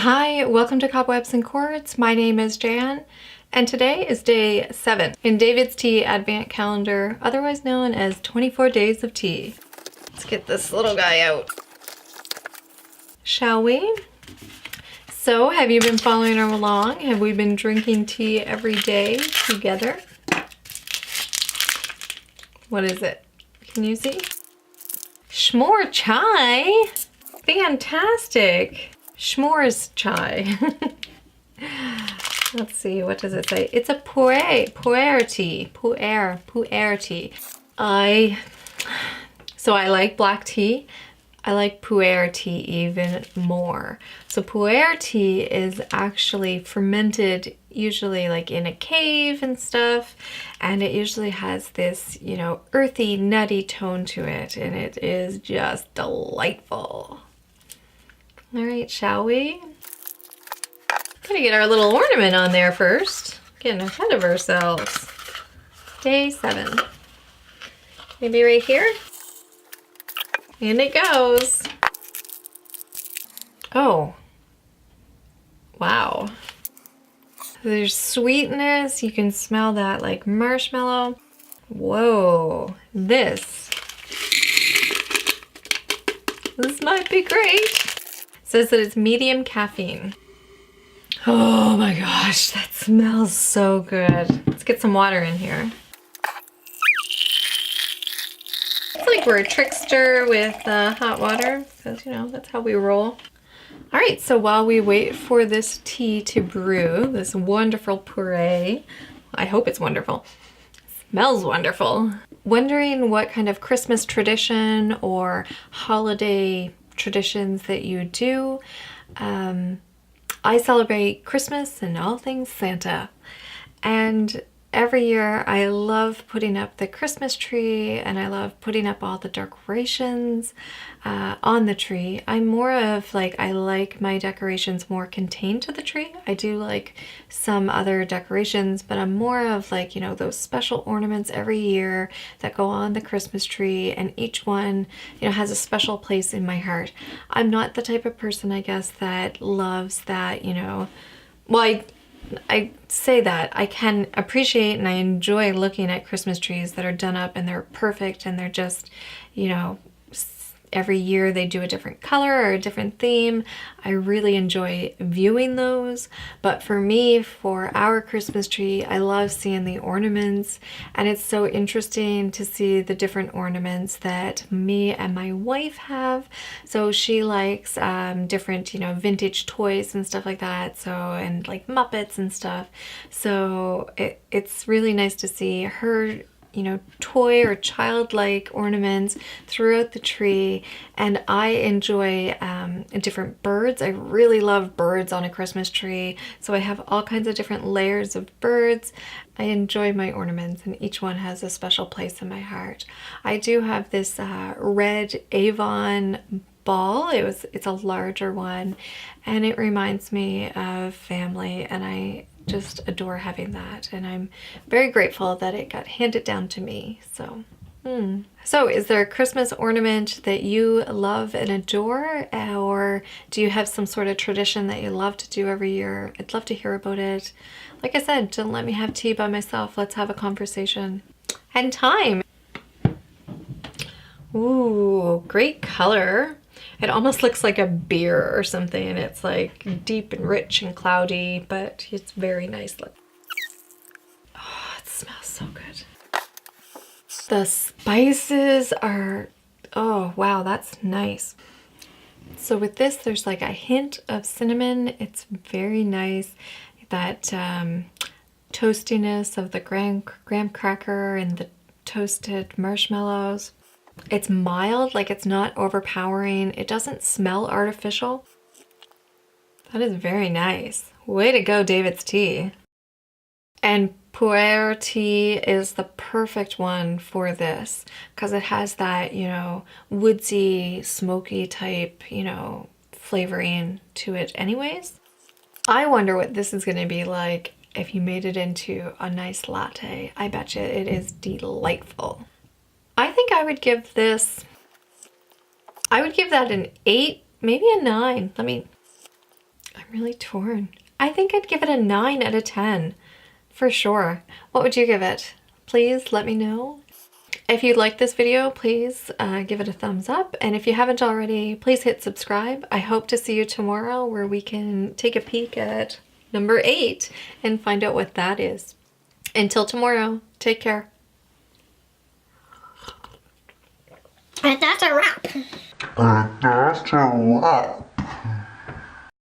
Hi, welcome to Cobwebs and Quartz. My name is Jan, and today is day 7 in David's Tea Advent Calendar, otherwise known as 24 Days of Tea. Let's get this little guy out. Shall we? So, have you been following along? Have we been drinking tea every day together? What is it? Can you see? S'more chai! Fantastic! S'mores chai. Let's see, what does it say? It's a pu'er tea. Pu'er tea. So I like black tea. I like pu'er tea even more. So pu'er tea is actually fermented usually like in a cave and stuff, and it usually has this, you know, earthy, nutty tone to it, and it is just delightful. All right, shall we? Gotta get our little ornament on there first. Getting ahead of ourselves. Day 7. Maybe right here? And it goes. Oh. Wow. There's sweetness. You can smell that like marshmallow. Whoa. This might be great. Says that it's medium caffeine. Oh my gosh, that smells so good. Let's get some water in here. It's like we're a trickster with hot water, because you know, that's how we roll. All right, so while we wait for this tea to brew, this wonderful puree, I hope it's wonderful. Smells wonderful. Wondering what kind of Christmas tradition or holiday traditions that you do. I celebrate Christmas and all things Santa, and every year I love putting up the Christmas tree, and I love putting up all the decorations on the tree. I'm more of like, I like my decorations more contained to the tree. I do like some other decorations, but I'm more of like, you know, those special ornaments every year that go on the Christmas tree, and each one, you know, has a special place in my heart. I'm not the type of person, I guess, that loves that, you know, well, I say that I can appreciate and I enjoy looking at Christmas trees that are done up and they're perfect and they're just, you know, every year they do a different color or a different theme. I really enjoy viewing those. But for me, for our Christmas tree, I love seeing the ornaments, and it's so interesting to see the different ornaments that me and my wife have. So she likes different, you know, vintage toys and stuff like that. So, and like Muppets and stuff. So it's really nice to see her, you know, toy or childlike ornaments throughout the tree. And I enjoy different birds. I really love birds on a Christmas tree. So I have all kinds of different layers of birds. I enjoy my ornaments, and each one has a special place in my heart. I do have this red Avon ball. It's a larger one, and it reminds me of family, and I just adore having that, and I'm very grateful that it got handed down to me. So is there a Christmas ornament that you love and adore, or do you have some sort of tradition that you love to do every year? I'd love to hear about it. Like I said, don't let me have tea by myself. Let's have a conversation. And time. Ooh, great color. It almost looks like a beer or something, and it's like deep and rich and cloudy, but it's very nice. Oh, it smells so good. The spices are, oh wow, that's nice. So with this, there's like a hint of cinnamon. It's very nice. That toastiness of the graham cracker and the toasted marshmallows. It's mild, like it's not overpowering. It doesn't smell artificial. That is very nice. Way to go, David's Tea. And pu'er tea is the perfect one for this because it has that, you know, woodsy, smoky type, you know, flavoring to it anyways. I wonder what this is going to be like if you made it into a nice latte. I bet you it is delightful. I think I would give this, I would give that an 8, maybe a 9. I'm really torn. I think I'd give it a 9 out of 10 for sure. What would you give it? Please let me know. If you like this video, please give it a thumbs up. And if you haven't already, please hit subscribe. I hope to see you tomorrow where we can take a peek at number 8 and find out what that is. Until tomorrow, take care. And that's a wrap. And that's a wrap.